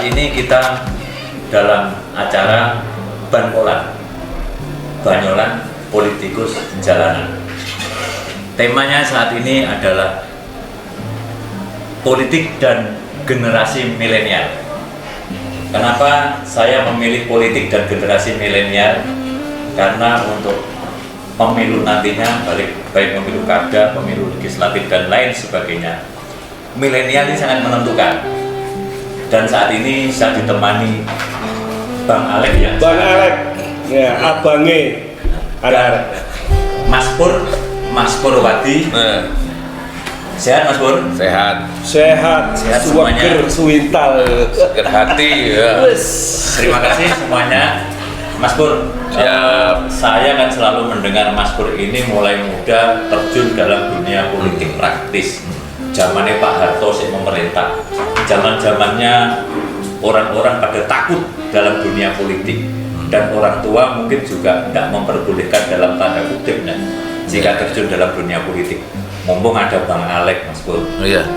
ini kita dalam acara Banyolan Politikus Jalanan. Temanya saat ini adalah politik dan generasi milenial. Kenapa saya memilih politik dan generasi milenial? Karena untuk pemilu nantinya, baik pemilu kada, pemilu legislatif dan lain sebagainya, milenial ini sangat menentukan. Dan saat ini saya ditemani Bang Alek ya. Bang Alek, ya abange. Dan Mas Purwadi. Sehat Mas Pur? Sehat Semuanya. Suwintal. seger hati ya. Terima kasih semuanya. Mas Pur, saya kan selalu mendengar Mas Pur ini mulai muda terjun dalam dunia politik praktis. Zamannya Pak Harto sih memerintah. Zaman-zamannya orang-orang pada takut dalam dunia politik, dan orang tua mungkin juga tidak memperbolehkan dalam tanda kutip jika terjun dalam dunia politik. Mumpung ada Bang Alek, Mas Pur.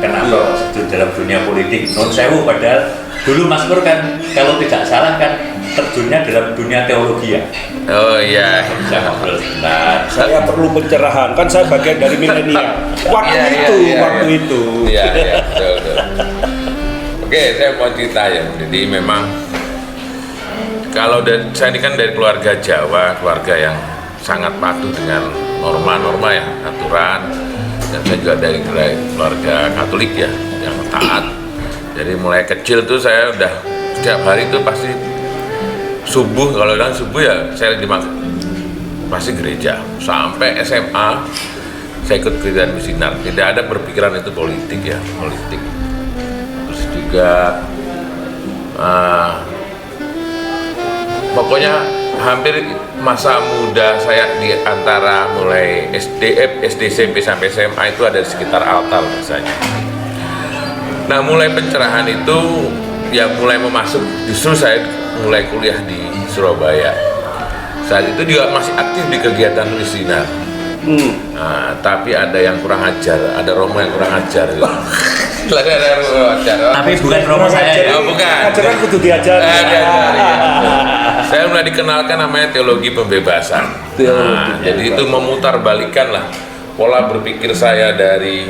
Kenapa terjun dalam dunia politik? Non sewu, padahal dulu Mas Pur kan kalau tidak salah kan terjunnya dalam dunia teologi ya. Oh iya. Bisa ngobrol sebentar. Saya perlu pencerahan, kan saya bagian dari milenial. Waktu itu. Iya, betul. Oke, saya mau cerita ya. Jadi memang kalau saya ini kan dari keluarga Jawa, keluarga yang sangat patuh dengan norma-norma ya, aturan. Dan saya juga dari keluarga Katolik ya, yang taat. Jadi mulai kecil tuh saya udah setiap hari tuh pasti subuh, kalau bilang subuh ya saya pasti gereja. Sampai SMA saya ikut gereja misinar. Tidak ada berpikiran itu politik ya, politik. Terus juga pokoknya hampir masa muda saya di antara mulai SD, SMP sampai SMA itu ada di sekitar altar misalnya. Nah, mulai pencerahan itu ya mulai memasuk, justru saya mulai kuliah di Surabaya. Saat itu juga masih aktif di kegiatan misinar. Nah, tapi ada yang kurang ajar, ada romo yang kurang ajar. Ada romo ajar. Tapi bukan romo saya ya. Oh, bukan. Ajaran kudu diajar. Saya mulai dikenalkan namanya teologi pembebasan. Jadi itu memutar balikan lah pola berpikir saya dari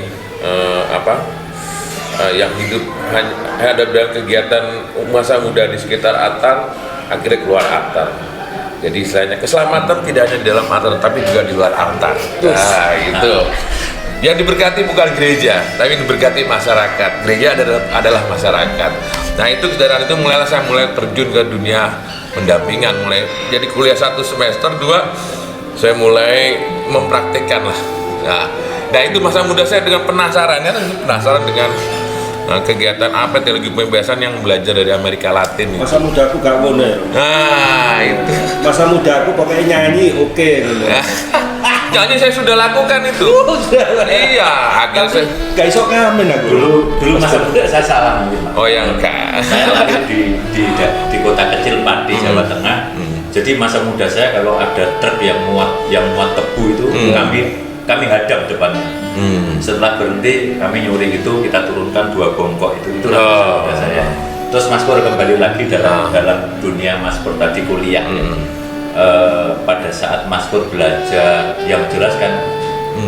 yang hidup hanya dalam kegiatan masa muda di sekitar altar, akhirnya keluar altar. Jadi istilahnya keselamatan tidak hanya di dalam altar, tapi juga di luar altar. Nah, itu. Yang diberkati bukan gereja, tapi diberkati masyarakat. Gereja adalah masyarakat. Nah, itu kesadaran itu saya mulai terjun ke dunia pendampingan. Mulai jadi kuliah 1 semester 2, saya mulai mempraktikkan lah. Nah, itu masa muda saya dengan penasaran dengan kegiatan apa teologi pembebasan yang belajar dari Amerika Latin itu. Masa muda aku gak ngono ya. Nah, itu. Masa muda aku pokoknya nyanyi oke. Nyanyi saya sudah lakukan itu. Iya, akhirnya saya gak iso ngamen aku. Dulu masa muda saya salah mungkin, Pak. Oh yang enggak. Saya lahir di kota kecil Pak di Jawa Tengah. Jadi masa muda saya kalau ada truk yang muat tebu itu kami hadap depannya. Setelah berhenti kami nyuri itu, kita turunkan 2 bongkok itu masa muda saya. Terus Mas Pur kembali lagi dalam dunia Mas Pur tadi kuliah. Pada saat Mas Pur belajar, yang jelas kan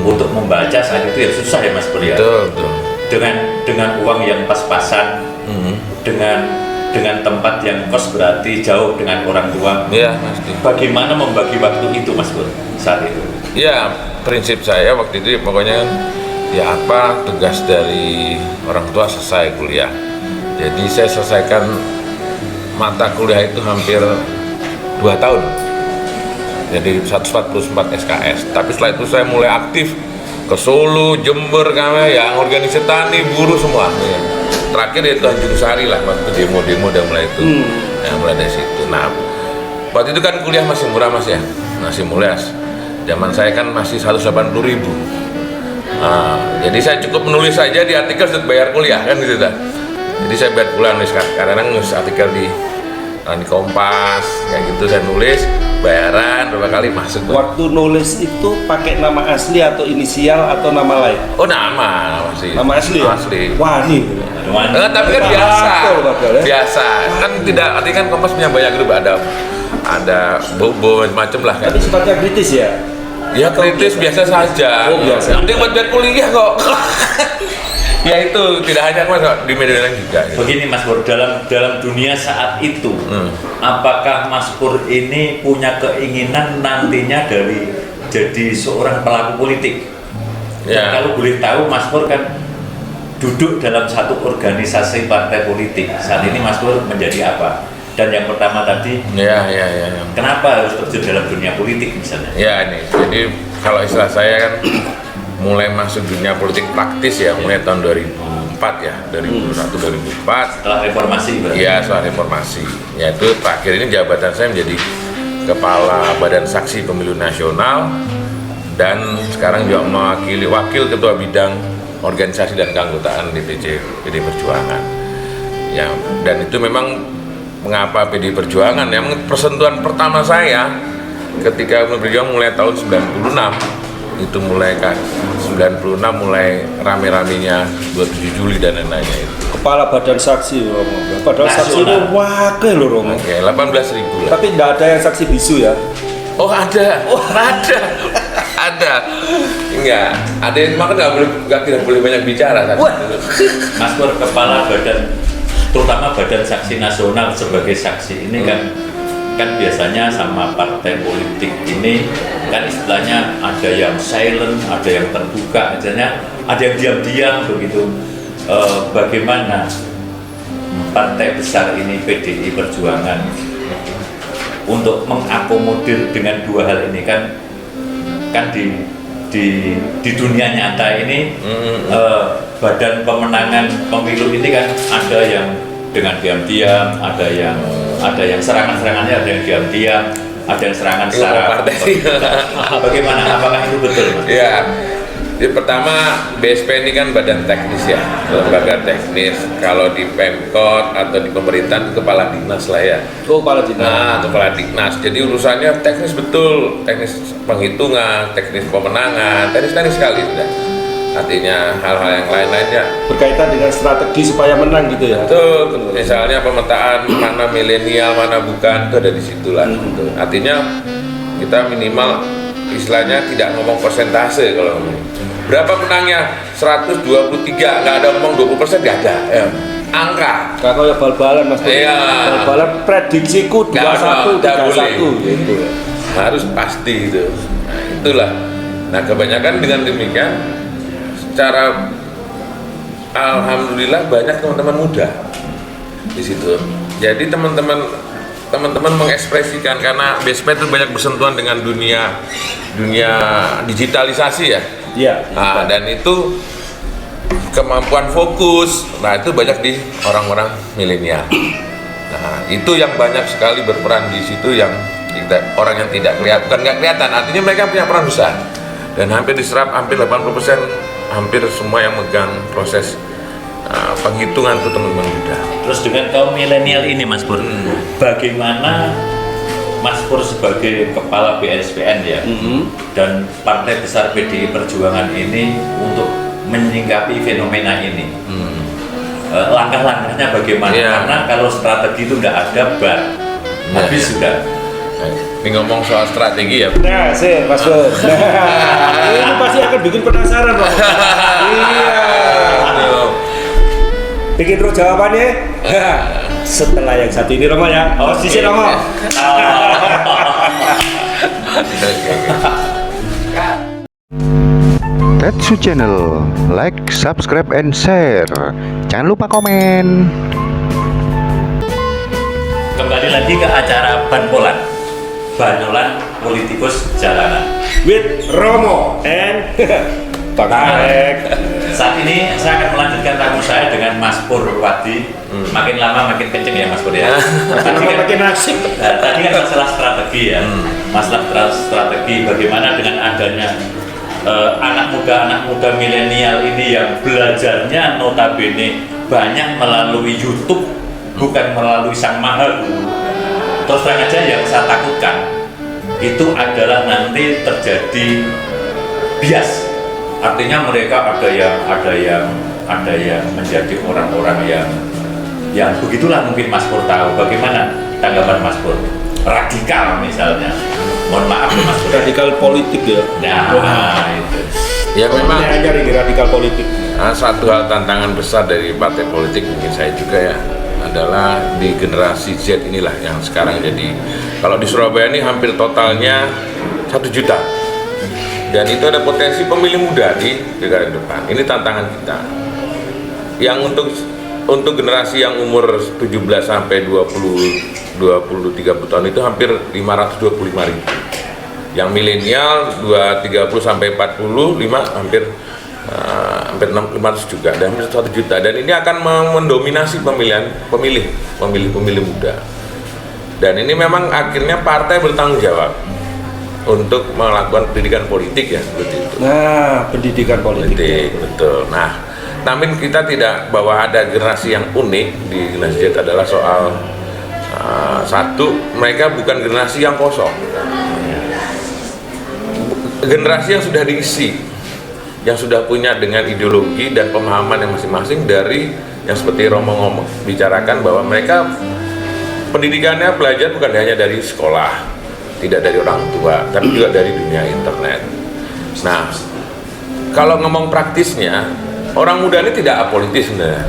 untuk membaca saat itu ya susah ya Mas Pur ya. Betul. Dengan uang yang pas-pasan, dengan tempat yang kos berarti jauh dengan orang tua. Iya, pasti. Bagaimana membagi waktu itu Mas Pur saat itu? Ya, prinsip saya waktu itu pokoknya ya apa tugas dari orang tua selesai kuliah. Jadi saya selesaikan mata kuliah itu hampir 2 tahun. Jadi 144 SKS. Tapi setelah itu saya mulai aktif ke Solo, Jember, yang organisasi tani, buruh semua. Ya. Terakhir itu Jurusari lah, waktu demo-demo udah mulai itu. Ya, mulai dari situ. Nah, waktu itu kan kuliah masih murah Mas ya, masih murah. Zaman saya kan masih 180.000. Jadi saya cukup menulis saja di artikel sudah bayar kuliah kan gitu dah. Jadi saya bayar kuliah nulis karena nulis artikel di di Kompas kayak gitu saya nulis, bayaran berapa kali masuk. Waktu nulis itu pakai nama asli atau inisial atau nama lain? Oh nama sih. Nama asli ya? Asli. Wani. Tapi kan biasa. Biasa. Kan tidak, artinya kan Kompas punya banyak grup, ada bobo macam lah kan. Tapi sifatnya kritis ya? Ya kritis biasa saja. Oh biasa. Nanti buat kuliah kok. Ya itu tidak hanya Mas di media lain juga. Gitu. Begini Mas Pur, dalam dunia saat itu, apakah Mas Pur ini punya keinginan nantinya dari jadi seorang pelaku politik? Ya. Kalau boleh tahu Mas Pur kan duduk dalam satu organisasi partai politik. Saat ini Mas Pur menjadi apa? Dan yang pertama tadi, Ya. kenapa harus terjun dalam dunia politik misalnya? Ya ini, jadi kalau istilah saya kan mulai masuk dunia politik praktis ya, mulai tahun 2004 ya, 2001-2004. Setelah reformasi berarti? Ya, setelah reformasi. Yaitu terakhir ini jabatan saya menjadi Kepala Badan Saksi Pemilu Nasional dan sekarang juga mewakili Wakil Ketua Bidang Organisasi dan Keanggotaan DPC PD Perjuangan. Ya, dan itu memang mengapa PD Perjuangan, yang persentuhan pertama saya ketika berjuang mulai tahun 96, itu mulai kan 96 mulai rame-ramenya 27 Juli dan lain-lainnya itu. Kepala Badan Saksi Romo. Padahal saksi itu wakil loh Romo. Oke, 18.000 lah. Tapi nggak ada yang saksi bisu ya? Oh ada, ada. Enggak, ada yang makan tidak boleh banyak bicara. Mas Pur, kepala badan, terutama Badan Saksi Nasional sebagai saksi ini kan biasanya sama partai politik ini kan istilahnya ada yang silent, ada yang terbuka, misalnya ada yang diam-diam begitu. Bagaimana partai besar ini PDI Perjuangan untuk mengakomodir dengan dua hal ini kan di dunia nyata ini badan pemenangan pemilu ini kan ada yang dengan diam-diam, ada yang serangan-serangannya, ada yang diam-diam, ada yang serangan secara partai. Bagaimana? Apakah itu betul, Mas? Ya, jadi pertama BSP ini kan badan teknis ya, lembaga teknis. Kalau di Pemkot atau di pemerintahan itu kepala dinas lah ya. Oh, kepala dinas. Nah, kepala dinas. Jadi urusannya teknis betul, teknis penghitungan, teknis pemenangan, teknis sekali sudah. Artinya hal-hal yang lain-lainnya Berkaitan dengan strategi supaya menang gitu ya? Betul, misalnya pemetaan mana milenial, mana bukan, itu ada di situ lah. Artinya kita minimal istilahnya tidak ngomong persentase kalau ngomong. Berapa menangnya? 123, nggak ada ngomong 20%, nggak ada. Ya. Angka. Kalau ya bal-balan Mas. Iya. Bal-balan prediksiku 21, 31 gitu. Harus pasti itu. Nah, itulah. Nah, kebanyakan dengan demikian secara alhamdulillah banyak teman-teman muda di situ. Jadi teman-teman mengekspresikan karena BSP itu banyak bersentuhan dengan dunia digitalisasi ya. Iya. Nah, dan itu kemampuan fokus. Nah, itu banyak di orang-orang milenial. Nah, itu yang banyak sekali berperan di situ yang orang yang tidak kelihatan, bukan nggak kelihatan. Artinya mereka punya peran besar. Dan hampir diserap hampir 80%, hampir semua yang megang proses penghitungan itu teman-teman muda. Terus dengan kaum milenial ini Mas Pur, bagaimana Mas Pur sebagai kepala BSPN ya, dan partai besar PDI Perjuangan ini untuk menyingkapi fenomena ini, langkah-langkahnya bagaimana? Karena kalau strategi itu tidak ada, habis sudah. Ini ngomong soal strategi ya. Nah, sih Mas Pur. Ini pasti akan bikin penasaran Romo. Iya. Bikin terus jawabannya setelah yang satu ini Romo ya. Oh, sisi Romo. Tetsu Channel, like, subscribe, and share. Jangan lupa komen. Kembali lagi ke acara Banyolan Politikus Jalanan With Romo and Bang Arek. Saat ini saya akan melanjutkan tamu saya dengan Mas Pur Wadi. Makin lama makin kenceng ya Mas Pur ya. Makin asik. Tadi kan masalah strategi ya. Masalah strategi bagaimana dengan adanya anak muda milenial ini yang belajarnya notabene banyak melalui YouTube, bukan melalui Sang Maha Guru. terus terang aja yang saya takutkan itu adalah nanti terjadi bias. Artinya mereka ada yang menjadi orang-orang yang begitulah. Mungkin Mas Pur tahu bagaimana tanggapan Mas Pur, radikal misalnya, mohon maaf Mas Pur, Radikal politik ya. nah itu Ya memang Hanya radikal politik. satu hal tantangan besar dari partai politik mungkin saya juga ya adalah di generasi Z inilah yang sekarang jadi, kalau di Surabaya ini hampir totalnya 1 juta, dan itu ada potensi pemilih muda di pilkada depan. Ini tantangan kita yang untuk generasi yang umur 17 sampai 20-30 tahun itu hampir 525.000. Yang milenial 30 sampai 45 hampir 500 juga, dan hampir 1 juta. Dan ini akan mendominasi pemilih muda. Dan ini memang akhirnya partai bertanggung jawab untuk melakukan pendidikan politik ya, seperti itu. Nah, pendidikan politik. Betul. Nah, namun kita tidak bahwa ada generasi yang unik di generasi Z adalah soal satu, mereka bukan generasi yang kosong. Generasi yang sudah diisi, yang sudah punya dengan ideologi dan pemahaman yang masing-masing, dari yang seperti Romo ngomong bicarakan bahwa mereka pendidikannya belajar bukan hanya dari sekolah, tidak dari orang tua, tapi juga dari dunia internet. Nah, kalau ngomong praktisnya, orang muda ini tidak apolitis sebenarnya.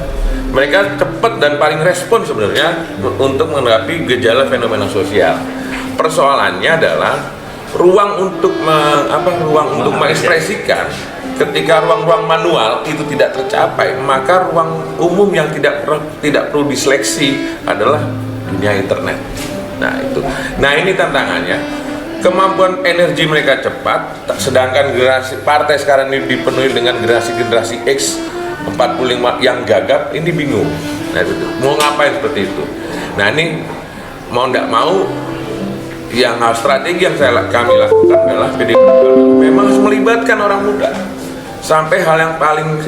Mereka cepat dan paling respon sebenarnya untuk menghadapi gejala fenomena sosial. Persoalannya adalah ruang untuk mengekspresikan. Ketika ruang-ruang manual itu tidak tercapai, maka ruang umum yang tidak perlu diseleksi adalah dunia internet. Nah itu. Nah ini tantangannya. Kemampuan energi mereka cepat, sedangkan generasi partai sekarang ini dipenuhi dengan generasi X 45 yang gagap, ini bingung. Nah itu mau ngapain seperti itu. Nah ini mau tidak mau, yang strategi yang kami lakukan adalah PDI memang harus melibatkan orang muda sampai hal yang paling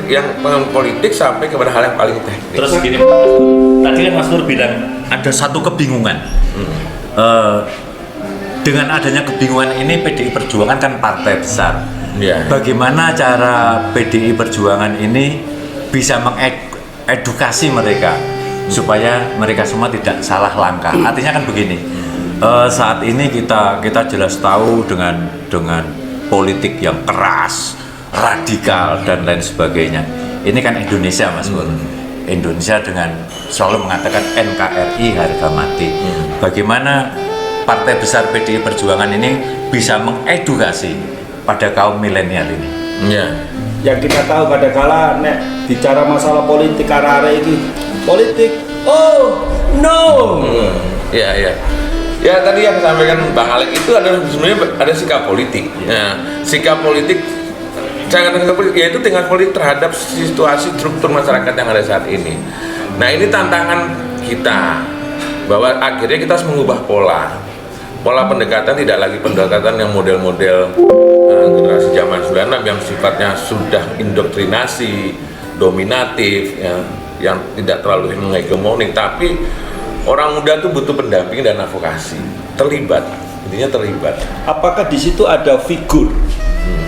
politik sampai kepada hal yang paling teknis. Terus gini, tadi kan Mas Nur bilang ada satu kebingungan. Dengan adanya kebingungan ini, PDI Perjuangan kan partai besar. Ya. Bagaimana cara PDI Perjuangan ini bisa mengedukasi mereka supaya mereka semua tidak salah langkah? Artinya kan begini. Saat ini kita jelas tahu dengan politik yang keras, radikal dan lain sebagainya. Ini kan Indonesia, Mas Pur. Indonesia dengan selalu mengatakan NKRI harga mati. Bagaimana partai besar PDI Perjuangan ini bisa mengedukasi pada kaum milenial ini? Ya. Yang kita tahu kadang-kala nek bicara masalah politik arah-arah ini politik. Oh no. Ya. Ya tadi yang disampaikan Bang Alek itu adalah sebenarnya ada sikap politik. Ya, sikap politik, saya katakan sikap politik, yaitu tingkat politik terhadap situasi struktur masyarakat yang ada saat ini. Nah ini tantangan kita, bahwa akhirnya kita harus mengubah pola pendekatan, tidak lagi pendekatan yang model-model generasi zaman 96 yang sifatnya sudah indoktrinasi, dominatif, ya, yang tidak terlalu menghegemonik, tapi orang muda itu butuh pendamping dan advokasi, intinya terlibat. Apakah di situ ada figur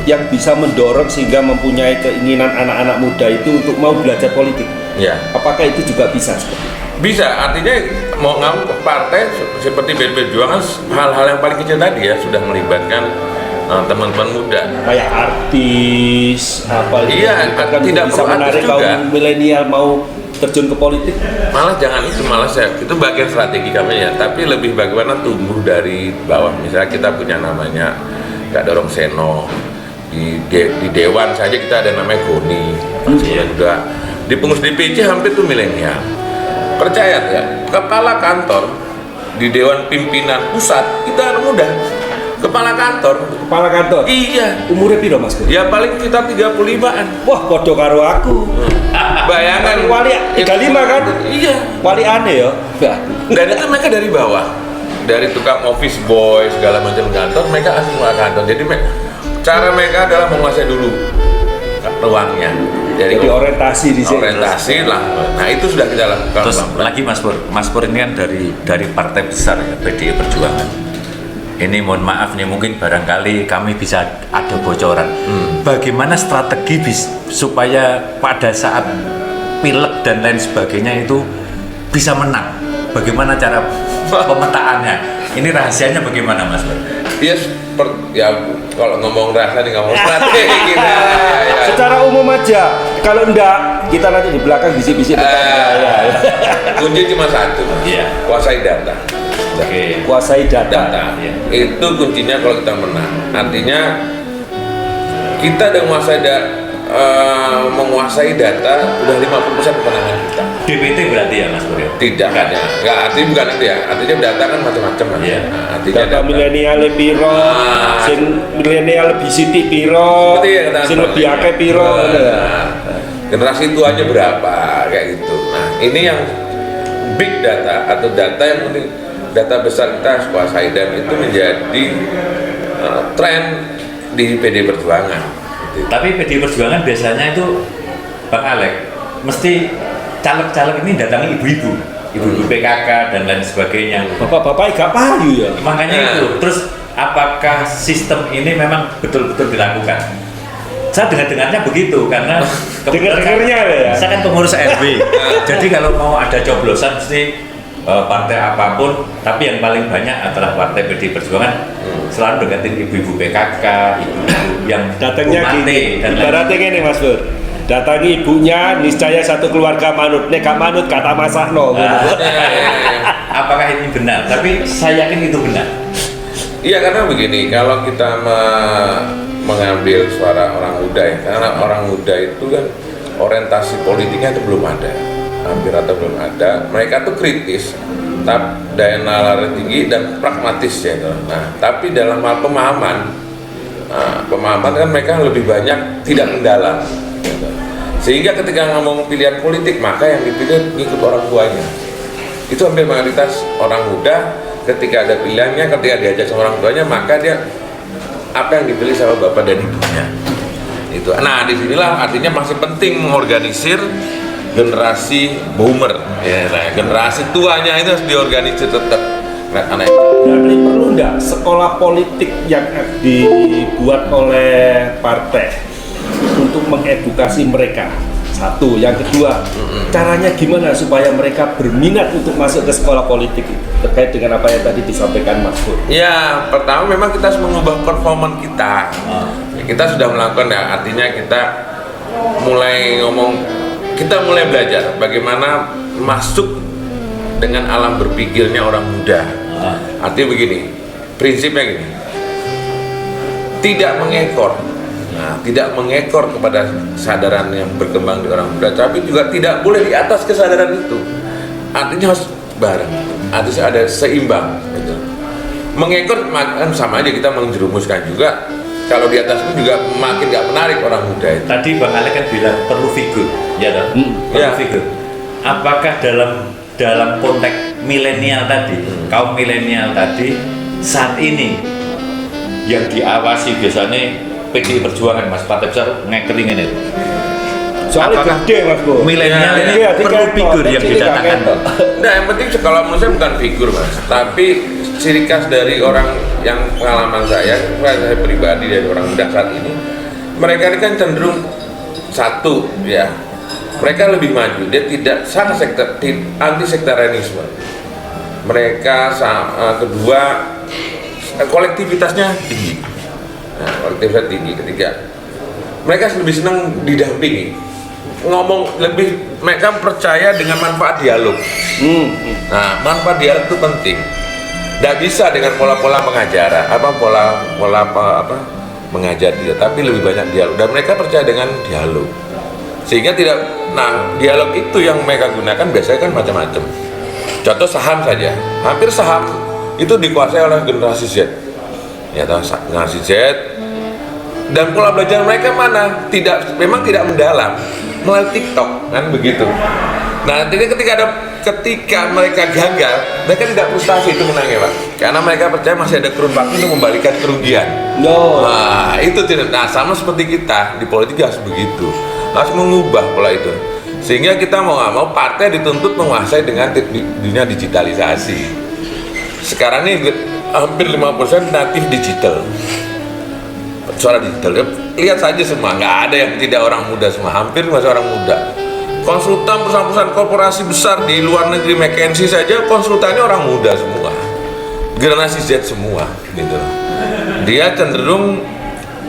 yang bisa mendorong sehingga mempunyai keinginan anak-anak muda itu untuk mau belajar politik? Ya. Apakah itu juga bisa seperti itu? Bisa, artinya mau ngamuk partai seperti PDI Perjuangan, hal-hal yang paling kecil tadi ya sudah melibatkan teman-teman muda. Kayak artis, apa? Iya, kan tidak bisa menarik kaum milenial mau terjun ke politik. Malah jangan itu, itu bagian strategi kami ya, tapi lebih bagaimana tumbuh dari bawah. Misalnya kita punya namanya Kak Dorong Seno, di Dewan saja kita ada namanya Goni, muda. Di pengurus DPC hampir tuh milenial. Percaya ya, kepala kantor di Dewan Pimpinan Pusat kita anak muda. Kepala kantor. Iya. Umurnya piro Mas? Ya paling kita 35-an. Wah, podo karo aku. Bayangan wali 35 kan? Iya. Wali aneh ya. Dan itu mereka dari bawah, dari tukang office boy segala macam kantor, mereka asli ke kantor. Jadi cara mereka adalah menguasai dulu ruangnya. Jadi orientasi di sini. Orientasi lah. Nah itu sudah kita lakukan. Terus pelan-pelan. lagi Mas Pur ini kan dari partai besar ya, PDI Perjuangan. Ini mohon maaf nih, mungkin barangkali kami bisa ada bocoran. Bagaimana strategi supaya pada saat pilek dan lain sebagainya itu bisa menang? Bagaimana cara pemetaannya? Ini rahasianya bagaimana, Mas Pur? Ya kalau ngomong rahasia nih ngomong strategi kita. Ya. Secara umum aja. Kalau enggak, kita nanti di belakang bisik-bisik ya. Kunci cuma satu, Iya. kuasai data. Oke. Kuasai data. Ya. Itu kuncinya kalau kita menang. Artinya kita udah menguasai data udah 50% kemenangan kita. DPT berarti ya, Mas Pur? Tidak hanya, nggak artinya bukan itu ya. Artinya data kan macam-macam kan. Iya. Nah, artinya Data milenial piro, sing milenial lebih siti piro, Seperti yang kata sing Mas lebih Bang. akeh piro. Nah, generasi tuanya berapa kayak gitu. Nah ini yang big data atau data yang penting, data besar kita harus kuasai, dan itu menjadi tren di PD Perjuangan. Gitu. Tapi PDI Perjuangan biasanya itu Bang Alek mesti caleg-caleg ini datangi ibu-ibu PKK dan lain sebagainya. Bapak-bapak gak payu ya. Makanya Nah. itu. Terus apakah sistem ini memang betul-betul dilakukan? Saya dengar-dengarnya begitu karena Dengar-dengarnya ya. Saya kan pengurus RW. Jadi kalau mau ada coblosan mesti partai apapun, tapi yang paling banyak adalah partai PDI Perjuangan selalu deketin ibu-ibu PKK, ibu-ibu yang Datangnya umate gini, dan lain. ibaratnya gini Mas Bur. Datangi ibunya, niscaya satu keluarga manut. Nek gak manut kata masakno. Apakah ini benar? Tapi saya yakin itu benar. Iya, karena begini, kalau kita mengambil suara orang muda ya, karena orang muda itu kan orientasi politiknya itu belum ada, hampir atau belum ada. Mereka tuh kritis, tapi daya nalar tinggi dan pragmatis ya. Nah, tapi dalam hal pemahaman kan mereka lebih banyak tidak mendalam. Gitu. Sehingga ketika ngomong pilihan politik, maka yang dipilih ngikut orang tuanya. Itu hampir mayoritas orang muda ketika ada pilihannya, ketika diajak sama orang tuanya, maka dia apa yang dipilih sama bapak dan ibunya. Itu. Nah, disinilah artinya masih penting mengorganisir generasi boomer, ya, nah, generasi tuanya itu harus diorganisir tetap. Berarti perlu nggak sekolah politik yang dibuat oleh partai untuk mengedukasi mereka? Satu, yang kedua, caranya gimana supaya mereka berminat untuk masuk ke sekolah politik itu? Terkait dengan apa yang tadi disampaikan Mas Pur. Ya, pertama memang kita harus mengubah performa kita. Ya, kita sudah melakukan ya, artinya kita mulai belajar bagaimana masuk dengan alam berpikirnya orang muda. Artinya begini, prinsipnya gini, tidak mengekor. Nah, tidak mengekor kepada kesadaran yang berkembang di orang muda, tapi juga tidak boleh di atas kesadaran itu. Artinya harus bareng, harus ada seimbang. Gitu. Mengekor kan sama aja kita menjerumuskan juga. Kalau di atas pun juga makin nggak menarik orang muda itu. Tadi Bang Alek kan bilang perlu figur, ya kan? Perlu Ya. figur. Apakah dalam konteks milenial tadi, kaum milenial tadi saat ini yang diawasi biasanya PDI Perjuangan, Mas, partai besar ngekering ini. Soalnya Apakah gede Mas Pur. milenial Ya, ini ya, perlu tiga figur ekor, yang kecil didatangkan? tiga ekor. Nah, yang penting kalau menurut saya bukan figur, Mas, tapi ciri khas dari orang yang pengalaman saya pribadi dari orang muda saat ini, mereka ini kan cenderung satu, ya, mereka lebih maju. Dia tidak sangat anti sektarianisme. Mereka kedua kolektivitasnya tinggi. Nah, kolektivitas tinggi. Ketiga, mereka lebih senang didampingi. Mereka percaya dengan manfaat dialog. Nah, manfaat dialog itu penting. Tidak bisa dengan pola-pola pengajaran, pola mengajar dia, tapi lebih banyak dialog. Dan mereka percaya dengan dialog. Sehingga dialog itu yang mereka gunakan biasanya kan macam-macam. Contoh saham saja, hampir saham itu dikuasai oleh generasi Z. Ya, generasi Z. Dan pola belajar mereka mana? Memang tidak mendalam, melalui TikTok kan begitu. Nah, jadi ketika mereka gagal, mereka tidak frustasi itu menangnya, Pak. Karena mereka percaya masih ada kurun waktu untuk membalikan kerugian. No. Nah, itu tidak. Nah, sama seperti kita di politik harus begitu. harus mengubah pola itu. Sehingga kita mau nggak mau partai dituntut menguasai dengan dunia digitalisasi. Sekarang ini hampir 50% natif digital. Suara digital, lihat saja semua, nggak ada yang tidak orang muda semua, hampir masih orang muda. Konsultan perusahaan-perusahaan korporasi besar di luar negeri, McKinsey saja konsultannya orang muda semua, generasi Z semua, gitu. Dia cenderung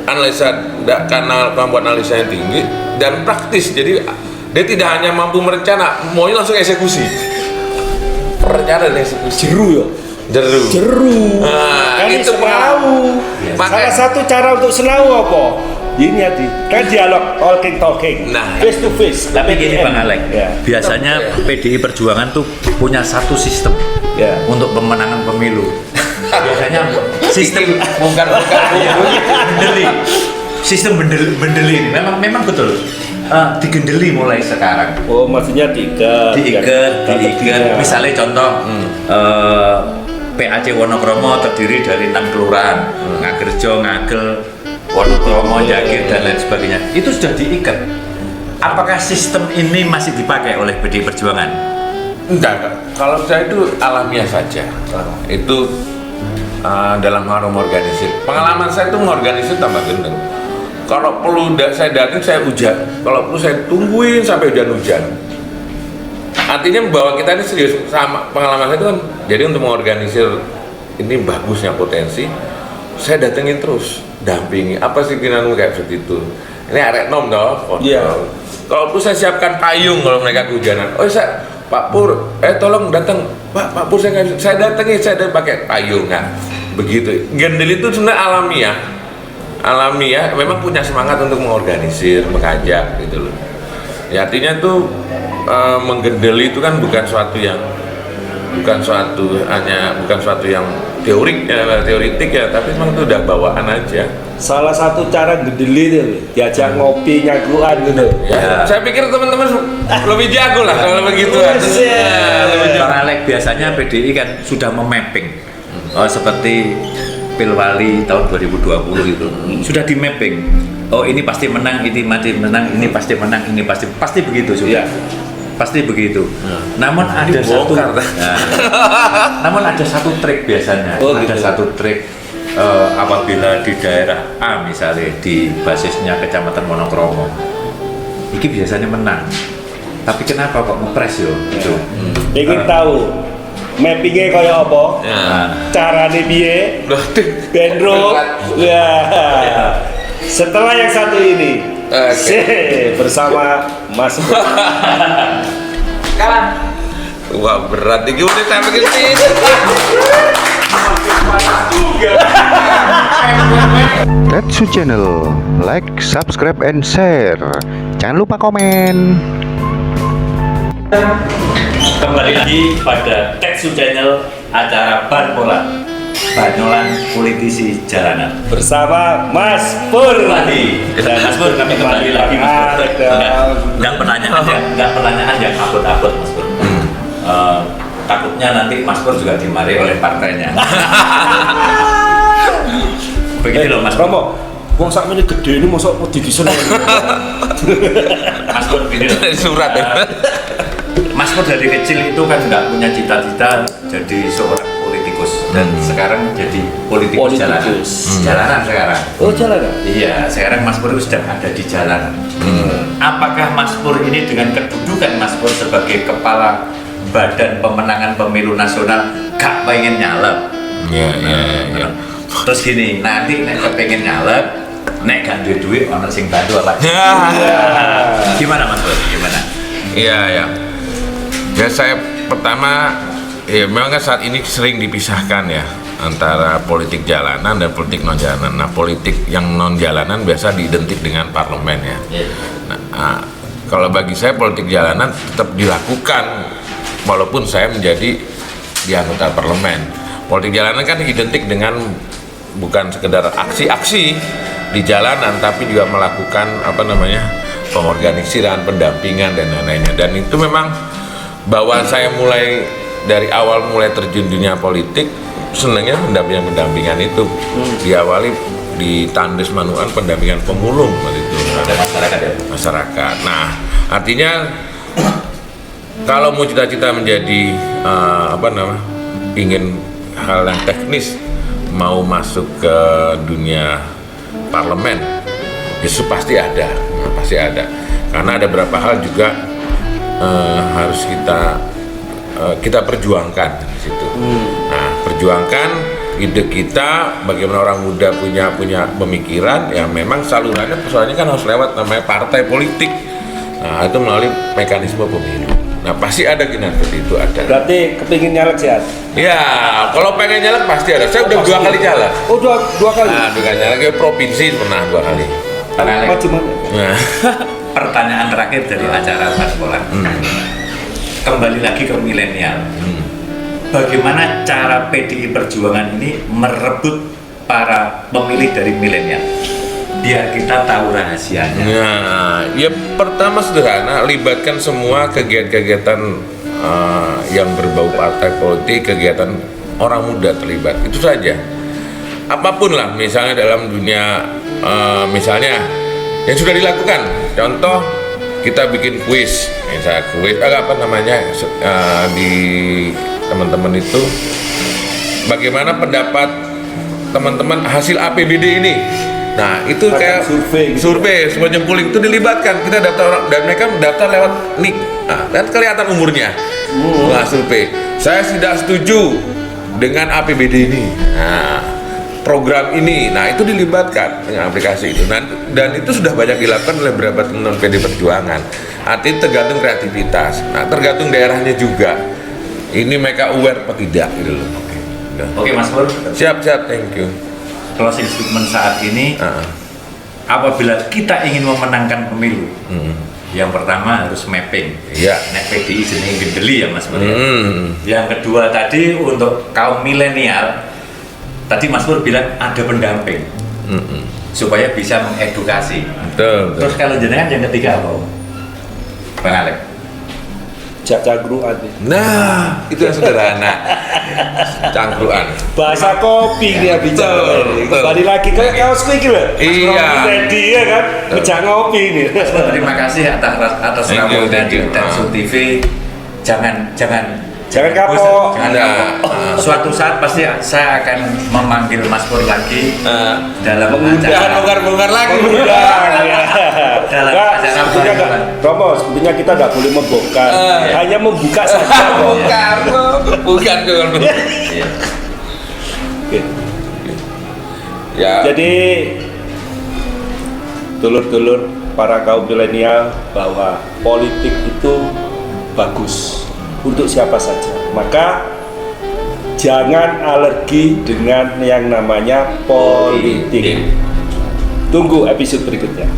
analisa, karena kemampuan analisanya tinggi dan praktis, jadi dia tidak hanya mampu merencana, maunya langsung eksekusi. Perencana dan eksekusi. Jeru. Nah, kan itu senau. Salah satu cara untuk senau apa? Ini kan dialog talking. Nah, face to face. Tapi gini Bang Alek, Ya. biasanya PDI Perjuangan tuh punya satu sistem Ya. untuk pemenangan pemilu. Biasanya sistem bukan bendeli. Sistem bendeli ini memang betul. Digendeli mulai sekarang. Oh, maksudnya diikat. Misalnya contoh, PAC Wonokromo terdiri dari 6 kelurahan, Ngagerjo, Ngagel, Wonokromo, Jagir dan lain sebagainya. Itu sudah diikat. Apakah sistem ini masih dipakai oleh PDI Perjuangan? Enggak. Kalau saya itu alamiah saja. Itu dalam hal mengorganisir. Pengalaman saya itu mengorganisir tambah gendeng. Kalau perlu saya datang, saya hujan. Kalau perlu saya tungguin sampai hujan-hujan. Artinya bahwa kita ini serius sama pengalaman saya itu kan. Jadi untuk mengorganisir ini bagusnya potensi, saya datengin terus, dampingi. Apa sih kinanmu kayak seperti itu? Ini arek nom toh. Iya. Kalau perlu saya siapkan payung kalau mereka kehujanan. Oh saya Pak Pur, tolong datang. Pak Pur saya datengin, saya pakai payung kan. Begitu. Gendel itu sebenarnya alamiah memang punya semangat untuk mengorganisir, mengajak gitu loh. Ya artinya tuh menggendeli itu kan bukan suatu yang teoritik ya, tapi memang itu udah bawaan aja. Salah satu cara gendeli itu diajak ngopi nyaguan gitu. Ya, saya pikir teman-teman lebih jago lah kalau begitu. Bang Alek, biasanya PDI kan sudah memapping seperti Pilwali tahun 2020 itu sudah di mapping. Oh ini pasti menang, ini mati menang, ini pasti menang, ini pasti begitu sudah. Pasti begitu. Namun ada satu trik biasanya. Ada satu trik apabila di daerah A misalnya di basisnya Kecamatan Wonokromo, ini biasanya menang. Tapi kenapa kok ngepres yo? Itu. Ingin tahu mappingnya kayak apa? Caranya piye? Bendro. Ya. Setelah yang satu ini, bersama Mas. Wah berat nih, udah saya begini. Tetsu Channel, like, subscribe, and share. Jangan lupa komen. Kembali lagi pada Tetsu Channel, acara Banyolan Politisi Jalanan Bersama Mas Pur. Mas Pur, kami kembali lagi Mas Pur. Nggak pertanyaan yang abot-abot Mas Pur. Takutnya nanti Mas Pur juga dimarahi oleh partainya. Begitu loh Mas Pur. Romo, wong sak meneh gede ini mosok wedi disen. Mas Pur gini loh. Surat Mas Pur dari kecil itu kan nggak punya cita-cita jadi seorang politikus dan sekarang jadi politikus jalanan sekarang. Oh jalanan? Iya, sekarang Mas Pur sudah ada di jalanan. Apakah Mas Pur ini dengan kedudukan Mas Pur sebagai kepala Badan Pemenangan Pemilu Nasional gak pengen nyalek? Iya. Terus gini, nanti nek kepengen nyalek, nek gak duit duit orang sing bantu apa? Gimana Mas Pur? Gimana? Iya. Ya saya pertama, ya memang kan saat ini sering dipisahkan ya antara politik jalanan dan politik non jalanan. Nah politik yang non jalanan biasa diidentik dengan parlemen ya. Nah, kalau bagi saya politik jalanan tetap dilakukan walaupun saya menjadi di anggota parlemen. Politik jalanan kan identik dengan bukan sekedar aksi-aksi di jalanan, tapi juga melakukan pengorganisiran, pendampingan dan lain-lainnya. Dan itu memang bahwa saya dari awal mulai terjun dunia politik senangnya pendampingan itu diawali di Tandes Manuan pendampingan pemulung waktu itu. Ada masyarakat ya. Masyarakat. Nah, artinya kalau mau cita-cita menjadi ingin hal yang teknis, mau masuk ke dunia parlemen, itu pasti ada, pasti ada. Karena ada beberapa hal juga harus kita perjuangkan di situ. Nah, perjuangkan ide kita, bagaimana orang muda punya pemikiran, ya memang salurannya persoalannya kan harus lewat namanya partai politik. Nah, itu melalui mekanisme pemilu. Nah, pasti ada kinerja seperti itu ada. Berarti kepingin nyalek sih? Ya, kalau pengen nyalek pasti ada. Saya udah 2 kali nyalek. Oh, dua kali? Nah, 2 kali nyalek ke provinsi pernah 2 kali. Macam-macam. Nah, Pertanyaan terakhir dari acara Mas Polan. Kembali lagi ke milenial. Bagaimana cara PDI Perjuangan ini merebut para pemilih dari milenial? Biar kita tahu rahasianya. Nah, ya pertama sederhana, libatkan semua kegiatan-kegiatan yang berbau partai politik, kegiatan orang muda terlibat, itu saja. Apapun lah, misalnya dalam dunia, misalnya yang sudah dilakukan, contoh kita bikin kuis, misalnya kuis, di teman-teman itu, bagaimana pendapat teman-teman hasil APBD ini. Nah, itu kayak survei semua jempuling itu dilibatkan, kita daftar orang dan mereka daftar lewat nik. Nah, dan kelihatan umurnya. Nah, survei. Saya tidak setuju dengan APBD ini. Nah, program ini. Nah, itu dilibatkan dengan aplikasi itu. Dan itu sudah banyak dilakukan oleh beberapa teman PD Perjuangan. Artinya tergantung kreativitas. Nah, tergantung daerahnya juga. Ini mereka aware apa tidak gitu loh. Oke, Mas Pur. Siap, thank you. Closing statement saat ini, apabila kita ingin memenangkan pemilu, yang pertama harus mapping. Iya. Nek PDI jenenge gendeli ya Mas Pur. Yang kedua tadi untuk kaum milenial, tadi Mas Pur bilang ada pendamping supaya bisa mengedukasi. Betul. Terus kalau jenengan yang ketiga apa? Bang Alek. Cangkruan. Nah, itu yang sederhana. Cangkruan. Bahasa kopi dia bicara. Betul. Kembali lagi ke kaosku iki lho. Iya. Tadi ya kan, ngejak ngopi ini. Mas Pur, terima kasih atas Thank you, sambutan thank you. dan Su TV. Jangan kapok. bosan, jangan kapok. Suatu saat pasti saya akan memanggil Mas Pur lagi dalam acara. Bongkar lagi. Dalam Enggak, acara sebetulnya enggak. pembukaan. Romo, sebetulnya kita enggak boleh membongkar. Hanya membuka saja. Bukan. Iya. Oke. Ya. Jadi dulur-dulur para kaum milenial bahwa politik itu bagus untuk siapa saja. Maka jangan alergi dengan yang namanya politik. Tunggu episode berikutnya.